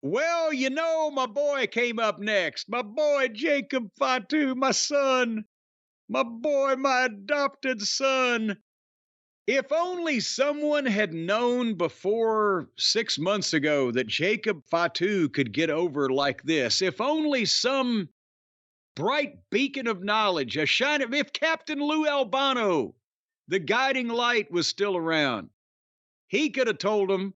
Well, my boy came up next. My boy Jacob Fatu, my son. My boy, my adopted son. If only someone had known before 6 months ago that Jacob Fatu could get over like this. If only some bright beacon of knowledge, a shine of, if Captain Lou Albano, the guiding light, was still around, he could have told him,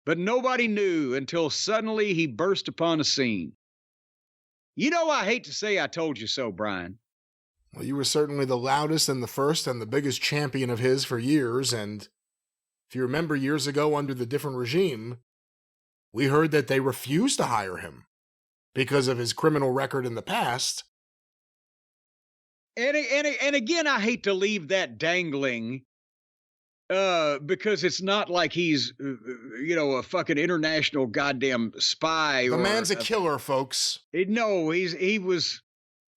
but nobody knew until suddenly he burst upon the scene. I hate to say I told you so, Brian. Well, you were certainly the loudest and the first and the biggest champion of his for years, and if you remember years ago under the different regime, we heard that they refused to hire him because of his criminal record in the past. And again, I hate to leave that dangling, because it's not like he's, a fucking international goddamn spy. The man's a killer, folks. No, he was,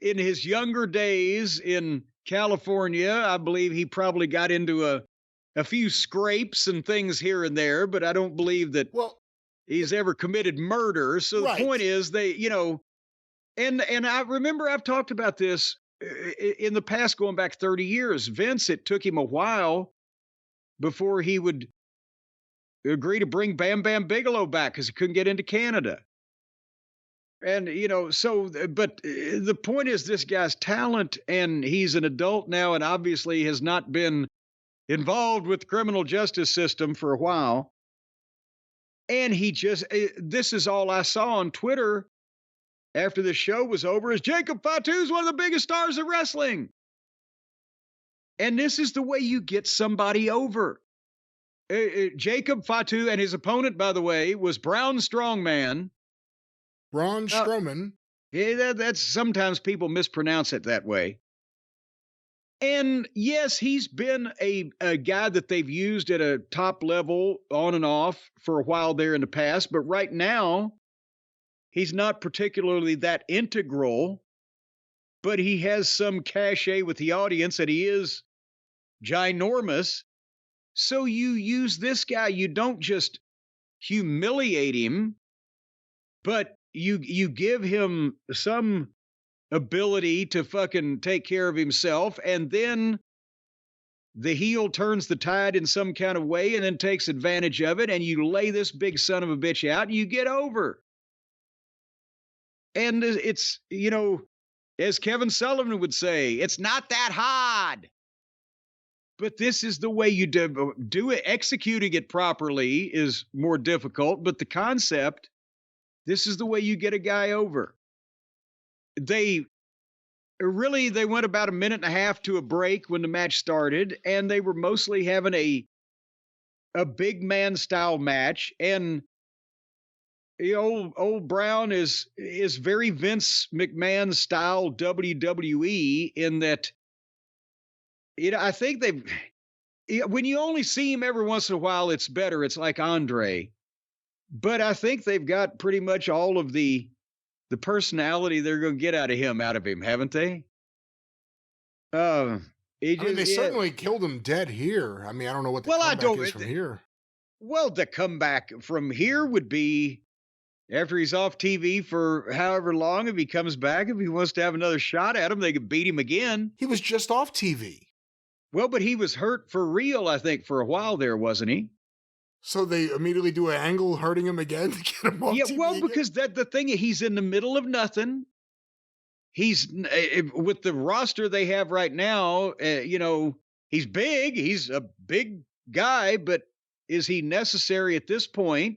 in his younger days in California, I believe he probably got into a few scrapes and things here and there, but I don't believe that he's ever committed murder. So the point is and I remember I've talked about this in the past, going back 30 years. Vince, it took him a while before he would agree to bring Bam Bam Bigelow back because he couldn't get into Canada. And, but the point is, this guy's talent, and he's an adult now and obviously has not been involved with the criminal justice system for a while. And this is all I saw on Twitter after the show was over, is Jacob Fatu is one of the biggest stars of wrestling. And this is the way you get somebody over. Jacob Fatu, and his opponent, by the way, was Braun Strowman. Braun Strowman. Yeah, that's sometimes people mispronounce it that way. And yes, he's been a guy that they've used at a top level on and off for a while there in the past. But right now, he's not particularly that integral, but he has some cachet with the audience, and he is ginormous. So you use this guy. You don't just humiliate him, but you give him some ability to fucking take care of himself, and then the heel turns the tide in some kind of way and then takes advantage of it, and you lay this big son of a bitch out and you get over. And it's, as Kevin Sullivan would say, it's not that hard. But this is the way you do it. Executing it properly is more difficult, but the concept, this is the way you get a guy over. They went about a minute and a half to a break when the match started, and they were mostly having a big man style match. And old Brown is very Vince McMahon style WWE in that, I think when you only see him every once in a while, it's better. It's like Andre. But I think they've got pretty much all of the personality they're going to get out of him, haven't they? They certainly killed him dead here. I mean, I don't know what the comeback is from here. Well, the comeback from here would be after he's off TV for however long. If he comes back, if he wants to have another shot at him, they could beat him again. He was just off TV. Well, but he was hurt for real, I think, for a while there, wasn't he? So they immediately do an angle hurting him again to get him off TV? Yeah, well, because the thing, he's in the middle of nothing. He's, with the roster they have right now, he's big. He's a big guy, but is he necessary at this point?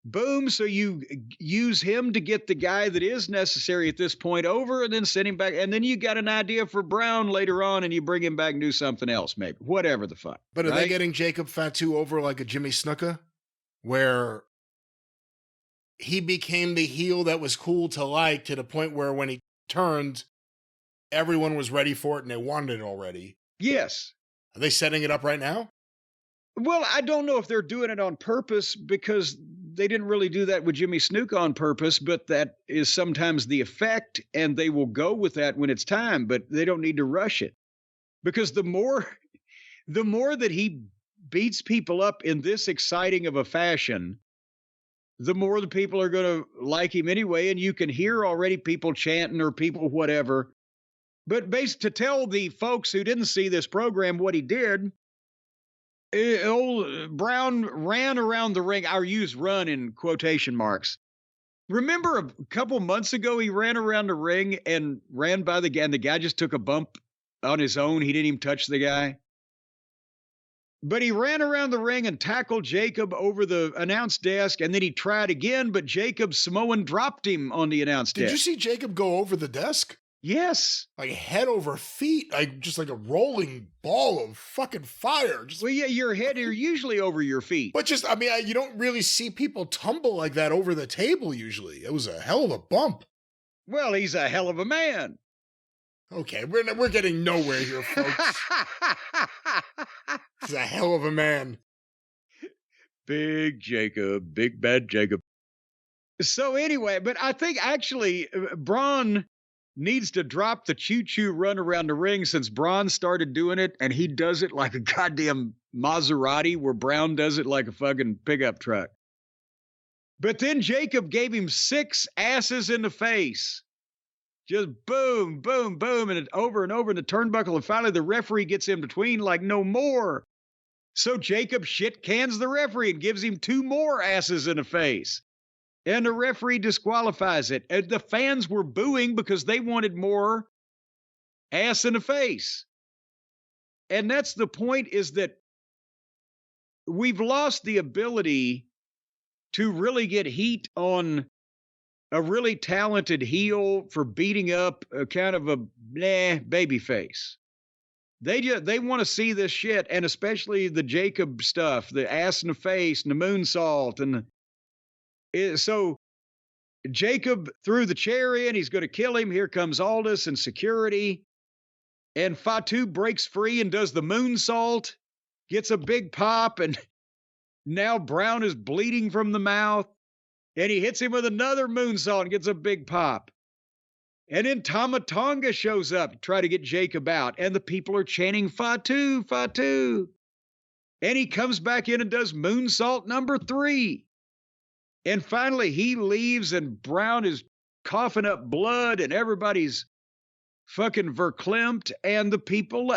Boom. So you use him to get the guy that is necessary at this point over, and then send him back. And then you got an idea for Brown later on, and you bring him back and do something else, maybe. Whatever the fuck. But are they getting Jacob Fatu over like a Jimmy Snuka, where he became the heel that was cool to like, to the point where when he turned, everyone was ready for it and they wanted it already? Yes. Are they setting it up right now? Well, I don't know if they're doing it on purpose, because they didn't really do that with Jimmy Snuka on purpose, but that is sometimes the effect, and they will go with that when it's time, but they don't need to rush it. Because the more that he beats people up in this exciting of a fashion, the more the people are going to like him anyway. And you can hear already people chanting or people whatever. But to tell the folks who didn't see this program what he did, old Braun ran around the ring. I'll use run in quotation marks. Remember a couple months ago, he ran around the ring and ran by the guy, and the guy just took a bump on his own. He didn't even touch the guy. But he ran around the ring and tackled Jacob over the announce desk, and then he tried again, but Jacob Samoan dropped him on the announce desk. Did you see Jacob go over the desk? Yes. Like head over feet, like just like a rolling ball of fucking fire. Well, yeah, your head are usually over your feet. But just, I mean, you don't really see people tumble like that over the table usually. It was a hell of a bump. Well, he's a hell of a man. Okay, we're getting nowhere here, folks. He's a hell of a man. Big Jacob, big bad Jacob. So anyway, but I think actually Braun needs to drop the choo-choo run around the ring since Braun started doing it, and he does it like a goddamn Maserati where Braun does it like a fucking pickup truck. But then Jacob gave him 6 asses in the face. Just boom, boom, boom, and over in the turnbuckle. And finally, the referee gets in between like no more. So Jacob shit cans the referee and gives him 2 more asses in the face. And the referee disqualifies it. And the fans were booing because they wanted more ass in the face. And that's the point, is that we've lost the ability to really get heat on a really talented heel for beating up a kind of a baby face. They want to see this shit, and especially the Jacob stuff, the ass in the face and the moonsault. So Jacob threw the chair in. He's going to kill him. Here comes Aldous and security. And Fatu breaks free and does the moonsault, gets a big pop, and now Braun is bleeding from the mouth. And he hits him with another moonsault and gets a big pop. And then Tama Tonga shows up to try to get Jacob out. And the people are chanting, Fatu, Fatu. And he comes back in and does moonsault number 3. And finally he leaves and Braun is coughing up blood and everybody's fucking verklempt. And the people,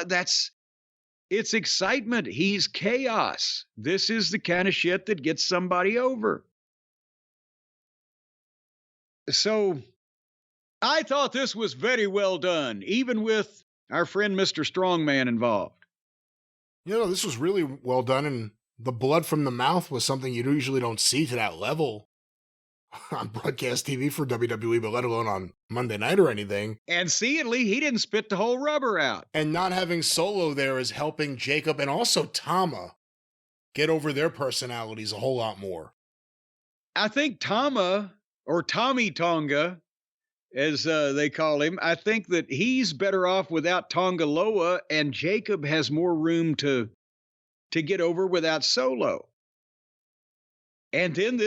it's excitement. He's chaos. This is the kind of shit that gets somebody over. So I thought this was very well done, even with our friend Mr. Strongman involved. You know, this was really well done, and the blood from the mouth was something you usually don't see to that level on broadcast TV for WWE, but let alone on Monday night or anything. And see, at least he didn't spit the whole rubber out. And not having Solo there is helping Jacob and also Tama get over their personalities a whole lot more. I think Tama, or Tommy Tonga, as they call him, I think that he's better off without Tonga Loa, and Jacob has more room to get over without Solo. And then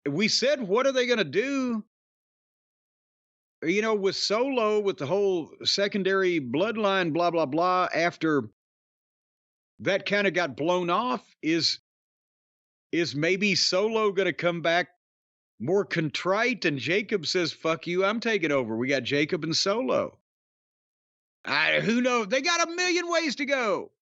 we said, what are they going to do? You know, with Solo, with the whole secondary bloodline, blah, blah, blah, after that kind of got blown off, is maybe Solo going to come back more contrite, and Jacob says, fuck you, I'm taking over. We got Jacob and Solo. Who knows? They got a million ways to go.